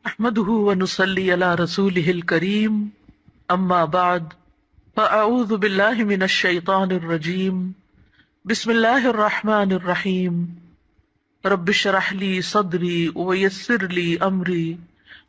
نحمده ونصلي على رسوله الكريم اما بعد فاعوذ بالله من الشيطان الرجيم بسم الله الرحمن الرحيم رب اشرح لي صدري ويسر لي امري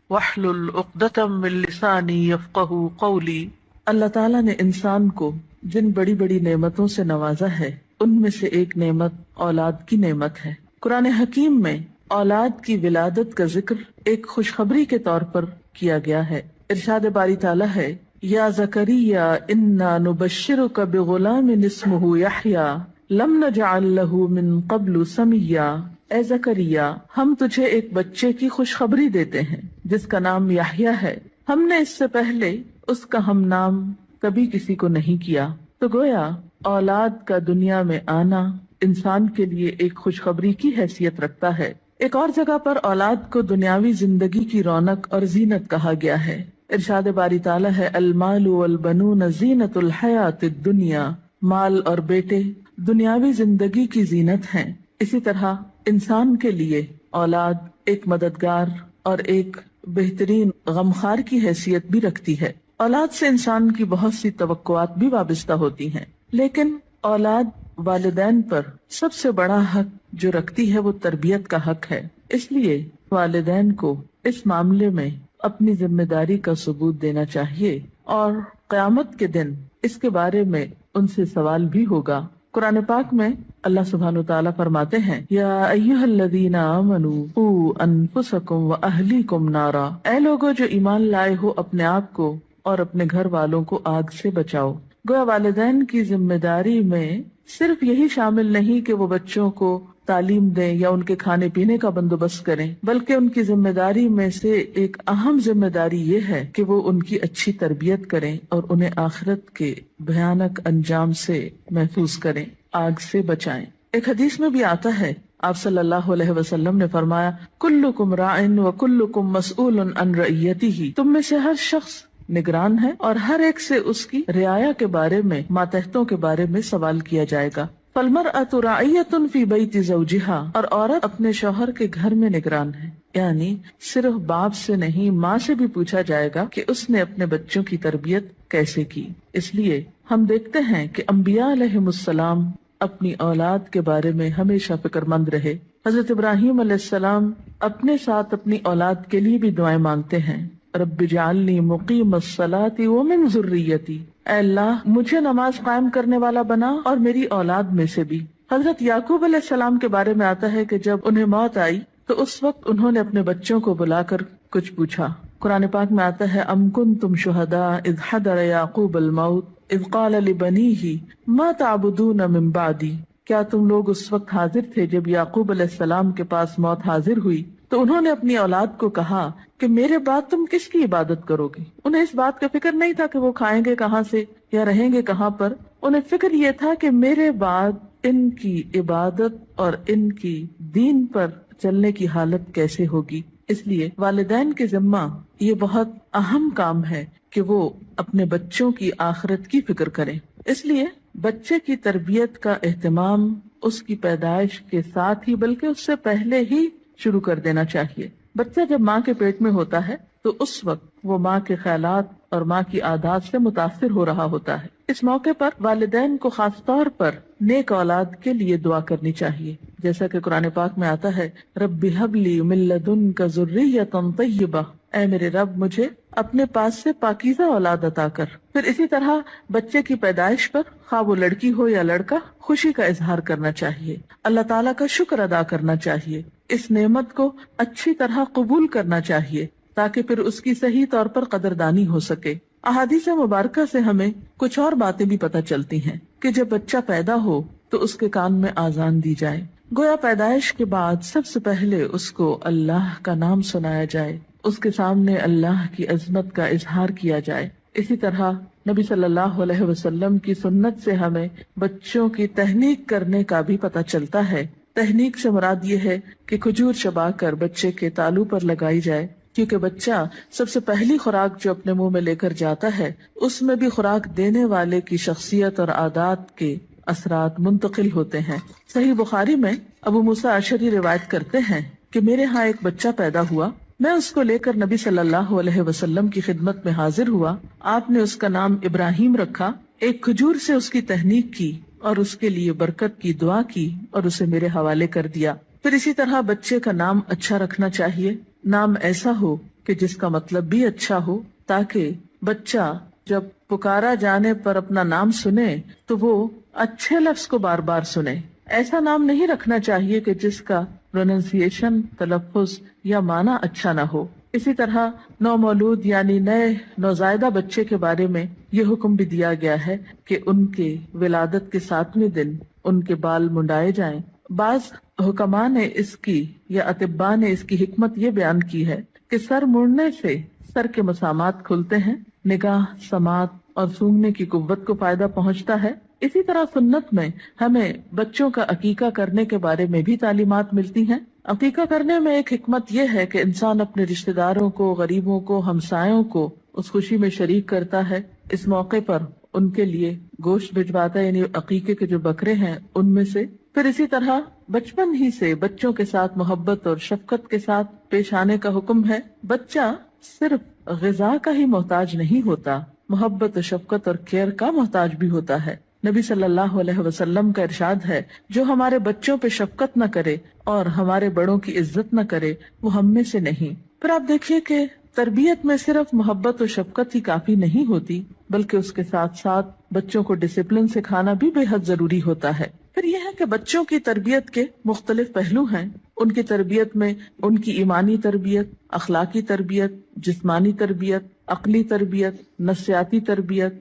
واحلل عقدة من لساني يفقهوا قولي۔ اللہ تعالیٰ نے انسان کو جن بڑی بڑی نعمتوں سے نوازا ہے ان میں سے ایک نعمت اولاد کی نعمت ہے۔ قرآن حکیم میں اولاد کی ولادت کا ذکر ایک خوشخبری کے طور پر کیا گیا ہے۔ ارشاد باری تعالیٰ ہے، یا زکریا انا نبشرک بغلام اسمہ یحییٰ لم نجعل لہ من قبل سمیا۔ اے زکریا، ہم تجھے ایک بچے کی خوشخبری دیتے ہیں جس کا نام یحییٰ ہے، ہم نے اس سے پہلے اس کا ہم نام کبھی کسی کو نہیں کیا۔ تو گویا اولاد کا دنیا میں آنا انسان کے لیے ایک خوشخبری کی حیثیت رکھتا ہے۔ ایک اور جگہ پر اولاد کو دنیاوی زندگی کی رونق اور زینت کہا گیا ہے۔ ارشاد باری تعالیٰ ہے، المال والبنون زینت الحیات الدنیا۔ مال اور بیٹے دنیاوی زندگی کی زینت ہیں۔ اسی طرح انسان کے لیے اولاد ایک مددگار اور ایک بہترین غمخوار کی حیثیت بھی رکھتی ہے۔ اولاد سے انسان کی بہت سی توقعات بھی وابستہ ہوتی ہیں، لیکن اولاد والدین پر سب سے بڑا حق جو رکھتی ہے وہ تربیت کا حق ہے۔ اس لیے والدین کو اس معاملے میں اپنی ذمہ داری کا ثبوت دینا چاہیے، اور قیامت کے دن اس کے بارے میں ان سے سوال بھی ہوگا۔ قرآن پاک میں اللہ سبحانہ وتعالیٰ فرماتے ہیں، یا ایھا الذین آمنوا قوا انفسکم واہلیکم نارا۔ اے لوگو جو ایمان لائے ہو، اپنے آپ کو اور اپنے گھر والوں کو آگ سے بچاؤ۔ گویا والدین کی ذمہ داری میں صرف یہی شامل نہیں کہ وہ بچوں کو تعلیم دیں یا ان کے کھانے پینے کا بندوبست کریں، بلکہ ان کی ذمہ داری میں سے ایک اہم ذمہ داری یہ ہے کہ وہ ان کی اچھی تربیت کریں اور انہیں آخرت کے بھیانک انجام سے محفوظ کریں، آگ سے بچائیں۔ ایک حدیث میں بھی آتا ہے، آپ صلی اللہ علیہ وسلم نے فرمایا، کلکم راع وکلکم مسئول عن رعیتہ۔ تم میں سے ہر شخص نگران ہے اور ہر ایک سے اس کی رعایا کے بارے میں، ماتحتوں کے بارے میں سوال کیا جائے گا۔ فالمرأۃ راعیۃ فی بیت زوجہا، اور عورت اپنے شوہر کے گھر میں نگران ہے، یعنی صرف باپ سے نہیں، ماں سے بھی پوچھا جائے گا کہ اس نے اپنے بچوں کی تربیت کیسے کی۔ اس لیے ہم دیکھتے ہیں کہ انبیاء علیہم السلام اپنی اولاد کے بارے میں ہمیشہ فکر مند رہے۔ حضرت ابراہیم علیہ السلام اپنے ساتھ اپنی اولاد کے لیے بھی دعائیں مانگتے ہیں، رب اجعلنی مقیم الصلاۃ ومن ذریتی۔ اے اللہ، مجھے نماز قائم کرنے والا بنا اور میری اولاد میں سے بھی۔ حضرت یعقوب علیہ السلام کے بارے میں آتا ہے کہ جب انہیں موت آئی تو اس وقت انہوں نے اپنے بچوں کو بلا کر کچھ پوچھا۔ قرآن پاک میں آتا ہے، ام کنتم شہداء اذ حضر یعقوب الموت اذ قال لبنیہ ما تعبدون من بعدی۔ کیا تم لوگ اس وقت حاضر تھے جب یعقوب علیہ السلام کے پاس موت حاضر ہوئی تو انہوں نے اپنی اولاد کو کہا کہ میرے بعد تم کس کی عبادت کرو گے؟ انہیں اس بات کا فکر نہیں تھا کہ وہ کھائیں گے کہاں سے یا رہیں گے کہاں پر، انہیں فکر یہ تھا کہ میرے بعد ان کی عبادت اور ان کی دین پر چلنے کی حالت کیسے ہوگی۔ اس لیے والدین کے ذمہ یہ بہت اہم کام ہے کہ وہ اپنے بچوں کی آخرت کی فکر کریں۔ اس لیے بچے کی تربیت کا اہتمام اس کی پیدائش کے ساتھ ہی بلکہ اس سے پہلے ہی شروع کر دینا چاہیے۔ بچہ جب ماں کے پیٹ میں ہوتا ہے تو اس وقت وہ ماں کے خیالات اور ماں کی عادات سے متاثر ہو رہا ہوتا ہے۔ اس موقع پر والدین کو خاص طور پر نیک اولاد کے لیے دعا کرنی چاہیے، جیسا کہ قرآن پاک میں آتا ہے، رب ھب لی من لدنک ذریۃ طیبہ۔ اے میرے رب، مجھے اپنے پاس سے پاکیزہ اولاد عطا کر۔ پھر اسی طرح بچے کی پیدائش پر، خواہ وہ لڑکی ہو یا لڑکا، خوشی کا اظہار کرنا چاہیے، اللہ تعالیٰ کا شکر ادا کرنا چاہیے، اس نعمت کو اچھی طرح قبول کرنا چاہیے تاکہ پھر اس کی صحیح طور پر قدردانی ہو سکے۔ احادیث مبارکہ سے ہمیں کچھ اور باتیں بھی پتہ چلتی ہیں کہ جب بچہ پیدا ہو تو اس کے کان میں آذان دی جائے، گویا پیدائش کے بعد سب سے پہلے اس کو اللہ کا نام سنایا جائے، اس کے سامنے اللہ کی عظمت کا اظہار کیا جائے۔ اسی طرح نبی صلی اللہ علیہ وسلم کی سنت سے ہمیں بچوں کی تہنیک کرنے کا بھی پتہ چلتا ہے۔ تہنیک سے مراد یہ ہے کہ کھجور چبا کر بچے کے تالو پر لگائی جائے، کیونکہ بچہ سب سے پہلی خوراک جو اپنے منہ میں لے کر جاتا ہے اس میں بھی خوراک دینے والے کی شخصیت اور عادات کے اثرات منتقل ہوتے ہیں۔ صحیح بخاری میں ابو موسیٰ اشعری روایت کرتے ہیں کہ میرے ہاں ایک بچہ پیدا ہوا، میں اس کو لے کر نبی صلی اللہ علیہ وسلم کی خدمت میں حاضر ہوا. آپ نے اس کا نام ابراہیم رکھا. ایک کھجور سے اس کی تہنیک کی اور اس کے لیے برکت کی دعا کی اور اسے میرے حوالے کر دیا. پھر اسی طرح بچے کا نام اچھا رکھنا چاہیے. نام ایسا ہو کہ جس کا مطلب بھی اچھا ہو، تاکہ بچہ جب پکارا جانے پر اپنا نام سنے تو وہ اچھے لفظ کو بار بار سنے. ایسا نام نہیں رکھنا چاہیے کہ جس کا پروننسیشن، تلفظ یا معنی اچھا نہ ہو. اسی طرح نومولود یعنی نئے نوزائیدہ بچے کے بارے میں یہ حکم بھی دیا گیا ہے کہ ان کے ولادت کے 7ویں دن ان کے بال منڈائے جائیں. بعض حکماء نے اس کی یا اطباء نے اس کی حکمت یہ بیان کی ہے کہ سر مڑنے سے سر کے مسامات کھلتے ہیں، نگاہ، سماعت اور سونگھنے کی قوت کو فائدہ پہنچتا ہے. اسی طرح سنت میں ہمیں بچوں کا عقیقہ کرنے کے بارے میں بھی تعلیمات ملتی ہیں. عقیقہ کرنے میں ایک حکمت یہ ہے کہ انسان اپنے رشتہ داروں کو، غریبوں کو، ہمسایوں کو اس خوشی میں شریک کرتا ہے. اس موقع پر ان کے لیے گوشت بھجواتا ہے، یعنی عقیقے کے جو بکرے ہیں ان میں سے. پھر اسی طرح بچپن ہی سے بچوں کے ساتھ محبت اور شفقت کے ساتھ پیش آنے کا حکم ہے. بچہ صرف غذا کا ہی محتاج نہیں ہوتا، محبت و شفقت اور کیئر کا محتاج بھی ہوتا ہے. نبی صلی اللہ علیہ وسلم کا ارشاد ہے، جو ہمارے بچوں پہ شفقت نہ کرے اور ہمارے بڑوں کی عزت نہ کرے وہ ہم میں سے نہیں. پھر آپ دیکھیے کہ تربیت میں صرف محبت و شفقت ہی کافی نہیں ہوتی، بلکہ اس کے ساتھ ساتھ بچوں کو ڈسپلن سکھانا بھی بے حد ضروری ہوتا ہے. پھر یہ ہے کہ بچوں کی تربیت کے مختلف پہلو ہیں. ان کی تربیت میں ان کی ایمانی تربیت، اخلاقی تربیت، جسمانی تربیت، عقلی تربیت، نفسیاتی تربیت،